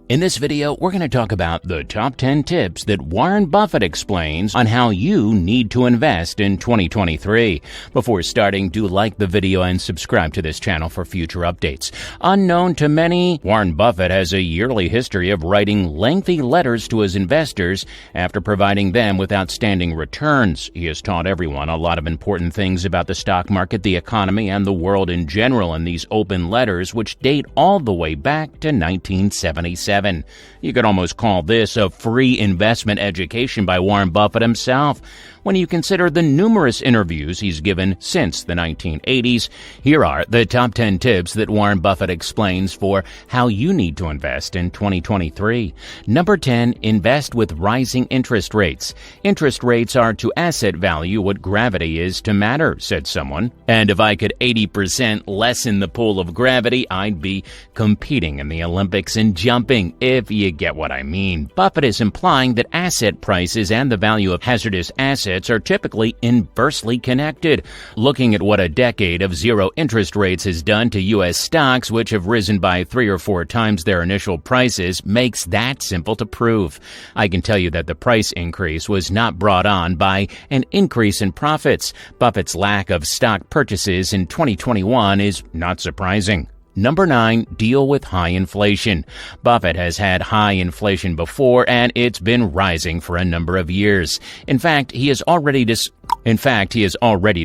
In this video, we're going to talk about the top 10 tips that Warren Buffett explains on how you need to invest in 2023. Before starting, do like the video and subscribe to this channel for future updates. Unknown to many, Warren Buffett has a yearly history of writing lengthy letters to his investors after providing them with outstanding returns. He has taught everyone a lot of important things about the stock market, the economy, and the world in general in these open letters, which date all the way back to 1977. You could almost call this a free investment education by Warren Buffett himself. When you consider the numerous interviews he's given since the 1980s, here are the top 10 tips that Warren Buffett explains for how you need to invest in 2023. Number 10, invest with rising interest rates. Interest rates are to asset value what gravity is to matter, said someone. And if I could 80% lessen the pull of gravity, I'd be competing in the Olympics in jumping, if you get what I mean. Buffett is implying that asset prices and the value of hazardous assets are typically inversely connected. Looking at what a decade of zero interest rates has done to U.S. stocks, which have risen by 3 or 4 times their initial prices, makes that simple to prove. I can tell you that the price increase was not brought on by an increase in profits. Buffett's lack of stock purchases in 2021 is not surprising. Number 9, deal with high inflation. Buffett has had high inflation before, and it's been rising for a number of years. In fact, he has already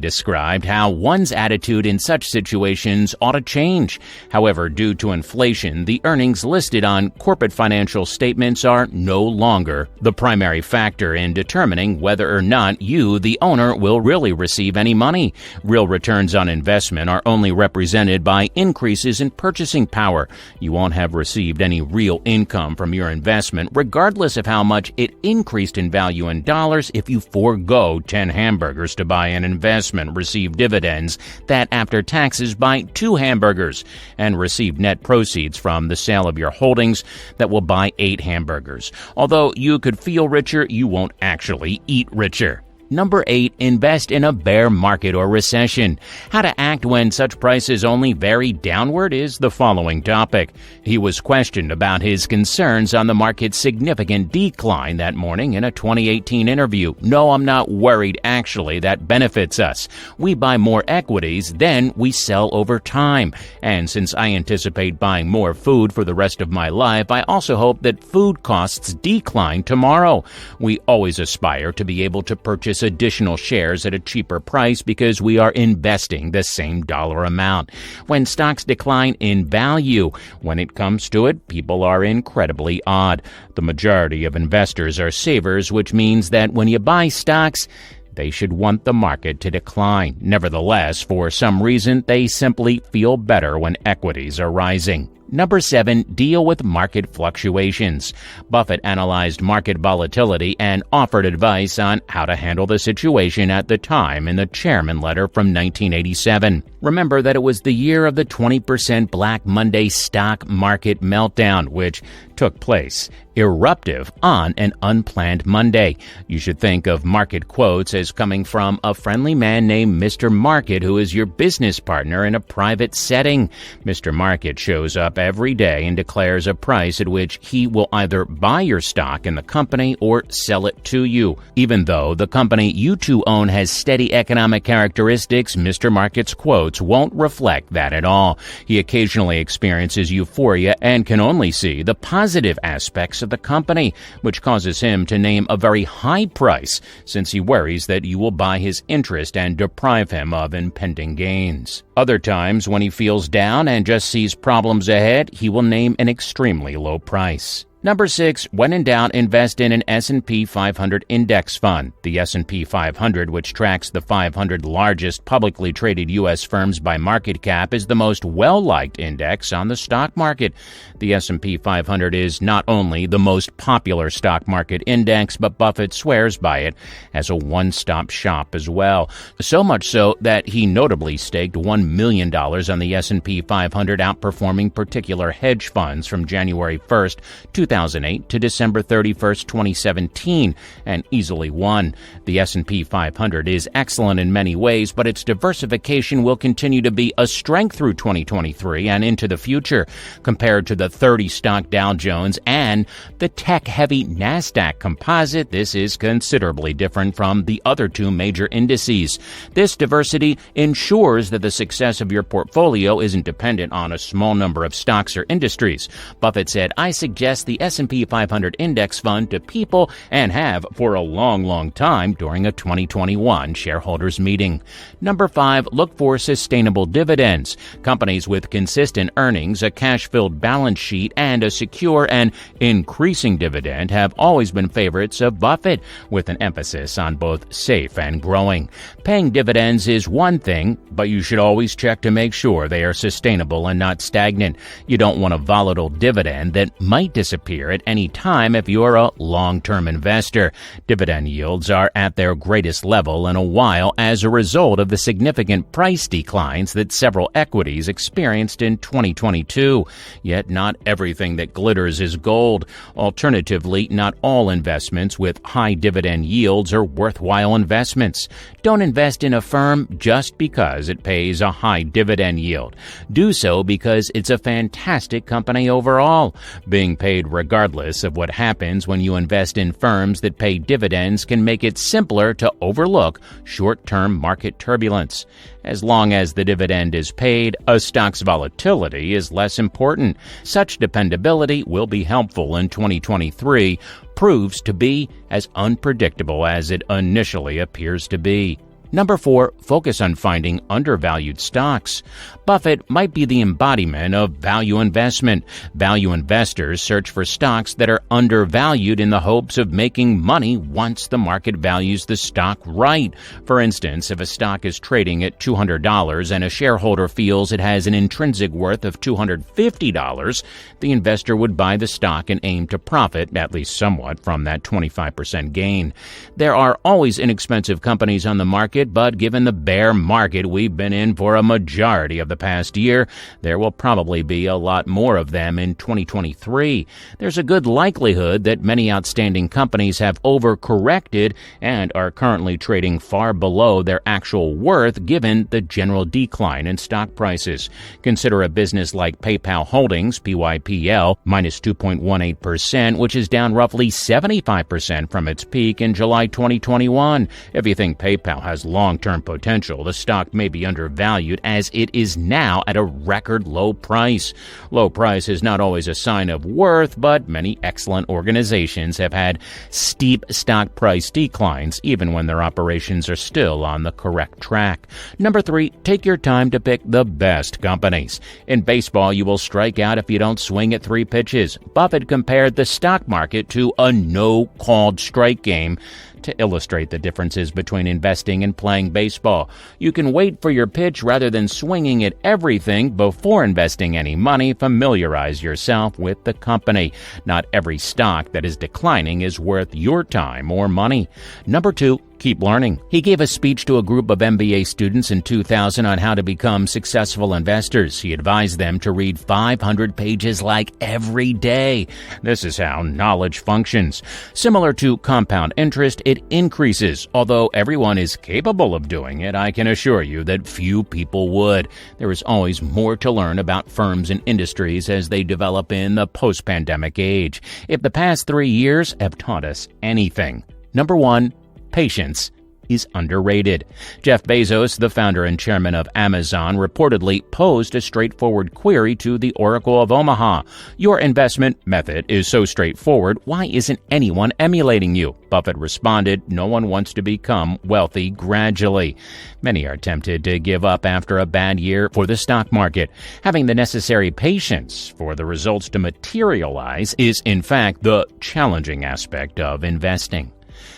described how one's attitude in such situations ought to change. However, due to inflation, the earnings listed on corporate financial statements are no longer the primary factor in determining whether or not you, the owner, will really receive any money. Real returns on investment are only represented by increases in purchasing power. You won't have received any real income from your investment, regardless of how much it increased in value in dollars, if you forego 10 hamburgers to buy an investment, receive dividends that after taxes buy 2 hamburgers, and receive net proceeds from the sale of your holdings that will buy 8 hamburgers. Although you could feel richer, you won't actually eat richer. Number 8, invest in a bear market or recession. How to act when such prices only vary downward is the following topic. He was questioned about his concerns on the market's significant decline that morning in a 2018 interview. No, I'm not worried, actually. That benefits us. We buy more equities, then we sell over time. And since I anticipate buying more food for the rest of my life, I also hope that food costs decline tomorrow. We always aspire to be able to purchase additional shares at a cheaper price because we are investing the same dollar amount. When stocks decline in value, when it comes to it, people are incredibly odd. The majority of investors are savers, which means that when you buy stocks, they should want the market to decline. Nevertheless, for some reason, they simply feel better when equities are rising. Number 7, deal with market fluctuations. Buffett analyzed market volatility and offered advice on how to handle the situation at the time in the Chairman letter from 1987. Remember that it was the year of the 20% Black Monday stock market meltdown, which took place eruptive on an unplanned Monday. You should think of market quotes as coming from a friendly man named Mr. Market, who is your business partner in a private setting. Mr. Market shows up every day and declares a price at which he will either buy your stock in the company or sell it to you. Even though the company you two own has steady economic characteristics, Mr. Market's quotes won't reflect that at all. He occasionally experiences euphoria and can only see the positive aspects of the company, which causes him to name a very high price since he worries that you will buy his interest and deprive him of impending gains. Other times, when he feels down and just sees problems ahead, he will name an extremely low price. Number 6, when in doubt, invest in an S&P 500 index fund. The S&P 500, which tracks the 500 largest publicly traded U.S. firms by market cap, is the most well-liked index on the stock market. The S&P 500 is not only the most popular stock market index, but Buffett swears by it as a one-stop shop as well. So much so that he notably staked $1 million on the S&P 500, outperforming particular hedge funds from January 1st, 2000 2008 to December 31st, 2017, and easily won. The S&P 500 is excellent in many ways, but its diversification will continue to be a strength through 2023 and into the future. Compared to the 30-stock Dow Jones and the tech-heavy NASDAQ composite, this is considerably different from the other two major indices. This diversity ensures that the success of your portfolio isn't dependent on a small number of stocks or industries. Buffett said, "I suggest the S&P 500 index fund to people and have for a long time during a 2021 shareholders meeting." Number 5, look for sustainable dividends. Companies with consistent earnings, a cash-filled balance sheet, and a secure and increasing dividend have always been favorites of Buffett, with an emphasis on both safe and growing. Paying dividends is one thing, but you should always check to make sure they are sustainable and not stagnant. You don't want a volatile dividend that might disappear at any time if you're a long-term investor. Dividend yields are at their greatest level in a while as a result of the significant price declines that several equities experienced in 2022. Yet not everything that glitters is gold. Alternatively, not all investments with high dividend yields are worthwhile investments. Don't invest in a firm just because it pays a high dividend yield. Do so because it's a fantastic company overall. Being paid regardless of what happens when you invest in firms that pay dividends can make it simpler to overlook short-term market turbulence. As long as the dividend is paid, a stock's volatility is less important. Such dependability will be helpful in 2023, proves to be as unpredictable as it initially appears to be. Number 4, focus on finding undervalued stocks. Buffett might be the embodiment of value investment. Value investors search for stocks that are undervalued in the hopes of making money once the market values the stock right. For instance, if a stock is trading at $200 and a shareholder feels it has an intrinsic worth of $250, the investor would buy the stock and aim to profit, at least somewhat, from that 25% gain. There are always inexpensive companies on the market, but given the bear market we've been in for a majority of the past year, there will probably be a lot more of them in 2023. There's a good likelihood that many outstanding companies have overcorrected and are currently trading far below their actual worth given the general decline in stock prices. Consider a business like PayPal Holdings, PYPL, minus 2.18%, which is down roughly 75% from its peak in July 2021. If you think PayPal has long-term potential, the stock may be undervalued as it is now at a record low price. Low price is not always a sign of worth, but many excellent organizations have had steep stock price declines even when their operations are still on the correct track. Number 3, take your time to pick the best companies. In baseball, you will strike out if you don't swing at 3 pitches. Buffett compared the stock market to a no-called strike game to illustrate the differences between investing and playing baseball. You can wait for your pitch rather than swinging at everything before investing any money. Familiarize yourself with the company. Not every stock that is declining is worth your time or money. Number 2, keep learning. He gave a speech to a group of MBA students in 2000 on how to become successful investors. He advised them to read 500 pages like every day. This is how knowledge functions. Similar to compound interest, it increases. Although everyone is capable of doing it, I can assure you that few people would. There is always more to learn about firms and industries as they develop in the post-pandemic age. If the past 3 years have taught us anything, number 1, patience is underrated. Jeff Bezos, the founder and chairman of Amazon, reportedly posed a straightforward query to the Oracle of Omaha. Your investment method is so straightforward, why isn't anyone emulating you? Buffett responded, no one wants to become wealthy gradually. Many are tempted to give up after a bad year for the stock market. Having the necessary patience for the results to materialize is, in fact, the challenging aspect of investing.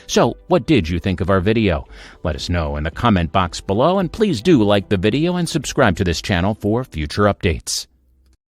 So, what did you think of our video? Let us know in the comment box below, and please do like the video and subscribe to this channel for future updates.